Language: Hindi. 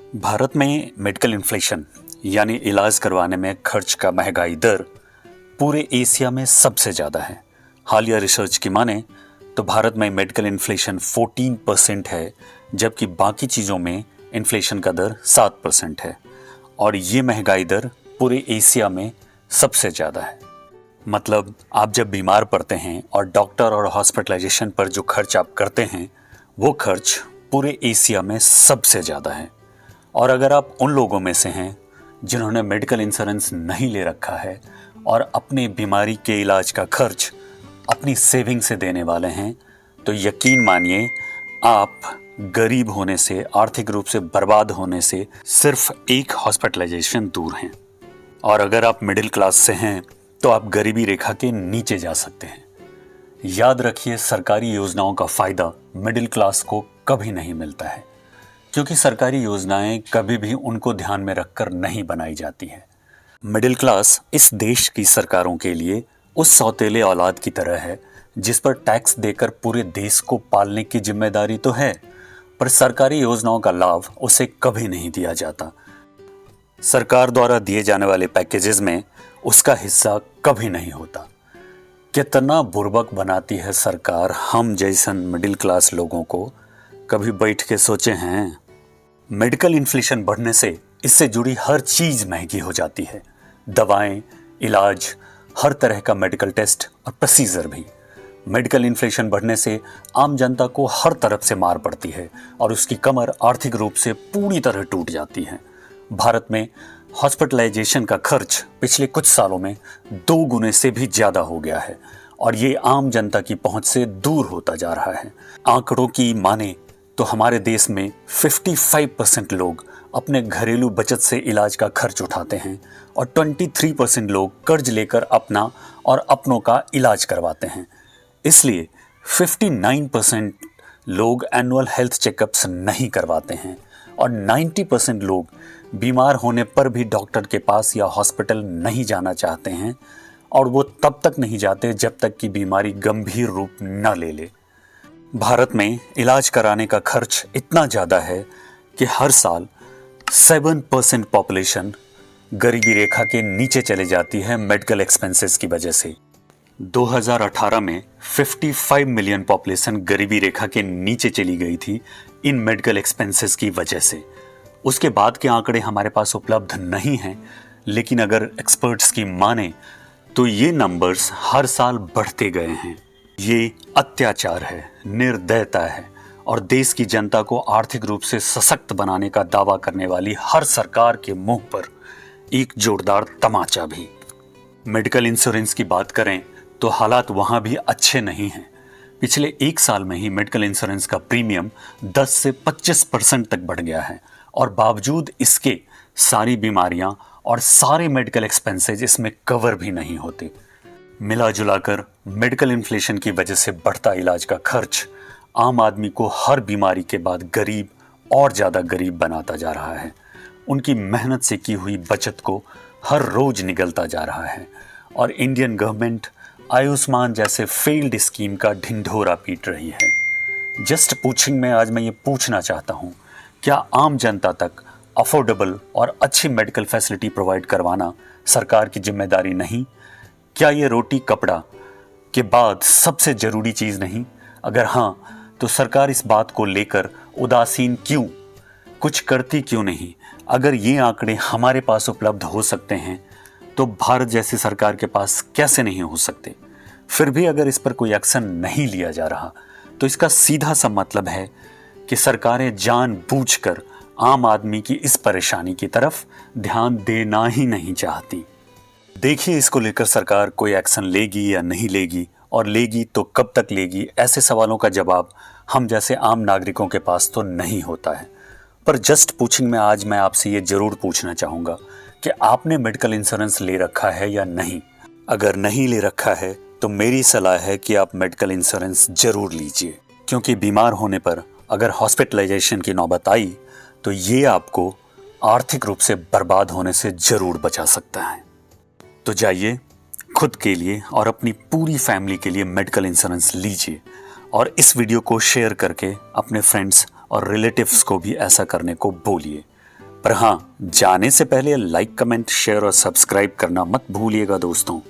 भारत में मेडिकल इन्फ्लेशन यानी इलाज करवाने में खर्च का महंगाई दर पूरे एशिया में सबसे ज़्यादा है। हालिया रिसर्च की माने तो भारत में मेडिकल इन्फ्लेशन 14% है, जबकि बाकी चीज़ों में इन्फ्लेशन का दर 7% है और ये महंगाई दर पूरे एशिया में सबसे ज़्यादा है। मतलब आप जब बीमार पड़ते हैं और डॉक्टर और हॉस्पिटलाइजेशन पर जो खर्च आप करते हैं वो खर्च पूरे एशिया में सबसे ज़्यादा है। और अगर आप उन लोगों में से हैं जिन्होंने मेडिकल इंश्योरेंस नहीं ले रखा है और अपनी बीमारी के इलाज का खर्च अपनी सेविंग से देने वाले हैं, तो यकीन मानिए आप गरीब होने से, आर्थिक रूप से बर्बाद होने से सिर्फ एक हॉस्पिटलाइजेशन दूर हैं। और अगर आप मिडिल क्लास से हैं तो आप गरीबी रेखा के नीचे जा सकते हैं। याद रखिए, सरकारी योजनाओं का फायदा मिडिल क्लास को कभी नहीं मिलता है, क्योंकि सरकारी योजनाएं कभी भी उनको ध्यान में रखकर नहीं बनाई जाती है। मिडिल क्लास इस देश की सरकारों के लिए उस सौतेले औलाद की तरह है जिस पर टैक्स देकर पूरे देश को पालने की जिम्मेदारी तो है, पर सरकारी योजनाओं का लाभ उसे कभी नहीं दिया जाता। सरकार द्वारा दिए जाने वाले पैकेजेस में उसका हिस्सा कभी नहीं होता। कितना बुर्बक बनाती है सरकार हम जैसन मिडिल क्लास लोगों को, कभी बैठ के सोचे हैं? मेडिकल इन्फ्लेशन बढ़ने से इससे जुड़ी हर चीज महंगी हो जाती है। दवाएं, इलाज, हर तरह का मेडिकल टेस्ट और प्रोसीजर भी। मेडिकल इन्फ्लेशन बढ़ने से आम जनता को हर तरफ से मार पड़ती है और उसकी कमर आर्थिक रूप से पूरी तरह टूट जाती है। भारत में हॉस्पिटलाइजेशन का खर्च पिछले कुछ सालों में 2 गुने से भी ज्यादा हो गया है और ये आम जनता की पहुंच से दूर होता जा रहा है। आंकड़ों की माने तो हमारे देश में 55% लोग अपने घरेलू बचत से इलाज का खर्च उठाते हैं और 23% लोग कर्ज लेकर अपना और अपनों का इलाज करवाते हैं। इसलिए 59% लोग एनुअल हेल्थ चेकअप्स नहीं करवाते हैं और 90% लोग बीमार होने पर भी डॉक्टर के पास या हॉस्पिटल नहीं जाना चाहते हैं, और वो तब तक नहीं जाते जब तक कि बीमारी गंभीर रूप न ले ले। भारत में इलाज कराने का खर्च इतना ज़्यादा है कि हर साल 7% पॉपुलेशन गरीबी रेखा के नीचे चले जाती है मेडिकल एक्सपेंसेस की वजह से। 2018 में 55 मिलियन पॉपुलेशन गरीबी रेखा के नीचे चली गई थी इन मेडिकल एक्सपेंसेस की वजह से। उसके बाद के आंकड़े हमारे पास उपलब्ध नहीं हैं, लेकिन अगर एक्सपर्ट्स की माने तो ये नंबर्स हर साल बढ़ते गए हैं। ये अत्याचार है, निर्दयता है और देश की जनता को आर्थिक रूप से सशक्त बनाने का दावा करने वाली हर सरकार के मुंह पर एक जोरदार तमाचा भी। मेडिकल इंश्योरेंस की बात करें तो हालात वहां भी अच्छे नहीं हैं। पिछले 1 साल में ही मेडिकल इंश्योरेंस का प्रीमियम 10 से 25% तक बढ़ गया है और बावजूद इसके सारी बीमारियां और सारे मेडिकल एक्सपेंसेस इसमें कवर भी नहीं होते। मिला जुलाकर मेडिकल इन्फ्लेशन की वजह से बढ़ता इलाज का खर्च आम आदमी को हर बीमारी के बाद गरीब और ज़्यादा गरीब बनाता जा रहा है। उनकी मेहनत से की हुई बचत को हर रोज निगलता जा रहा है और इंडियन गवर्नमेंट आयुष्मान जैसे फेल्ड स्कीम का ढिंढोरा पीट रही है। जस्ट पूछिंग में आज मैं ये पूछना चाहता हूँ, क्या आम जनता तक अफोर्डेबल और अच्छी मेडिकल फैसिलिटी प्रोवाइड करवाना सरकार की जिम्मेदारी नहीं? क्या ये रोटी कपड़ा के बाद सबसे ज़रूरी चीज़ नहीं? अगर हाँ, तो सरकार इस बात को लेकर उदासीन क्यों, कुछ करती क्यों नहीं? अगर ये आंकड़े हमारे पास उपलब्ध हो सकते हैं तो भारत जैसी सरकार के पास कैसे नहीं हो सकते? फिर भी अगर इस पर कोई एक्शन नहीं लिया जा रहा तो इसका सीधा सा मतलब है कि सरकारें जानबूझकर आम आदमी की इस परेशानी की तरफ ध्यान देना ही नहीं चाहती। देखिए, इसको लेकर सरकार कोई एक्शन लेगी या नहीं लेगी, और लेगी तो कब तक लेगी? ऐसे सवालों का जवाब हम जैसे आम नागरिकों के पास तो नहीं होता है। पर जस्ट पूछिंग में आज मैं आपसे ये जरूर पूछना चाहूँगा कि आपने मेडिकल इंश्योरेंस ले रखा है या नहीं? अगर नहीं ले रखा है तो मेरी सलाह है कि आप मेडिकल इंश्योरेंस जरूर लीजिए, क्योंकि बीमार होने पर अगर हॉस्पिटलाइजेशन की नौबत आई तो ये आपको आर्थिक रूप से बर्बाद होने से जरूर बचा सकता है। तो जाइए, खुद के लिए और अपनी पूरी फैमिली के लिए मेडिकल इंश्योरेंस लीजिए और इस वीडियो को शेयर करके अपने फ्रेंड्स और रिलेटिव्स को भी ऐसा करने को बोलिए। पर हाँ, जाने से पहले लाइक, कमेंट, शेयर और सब्सक्राइब करना मत भूलिएगा दोस्तों।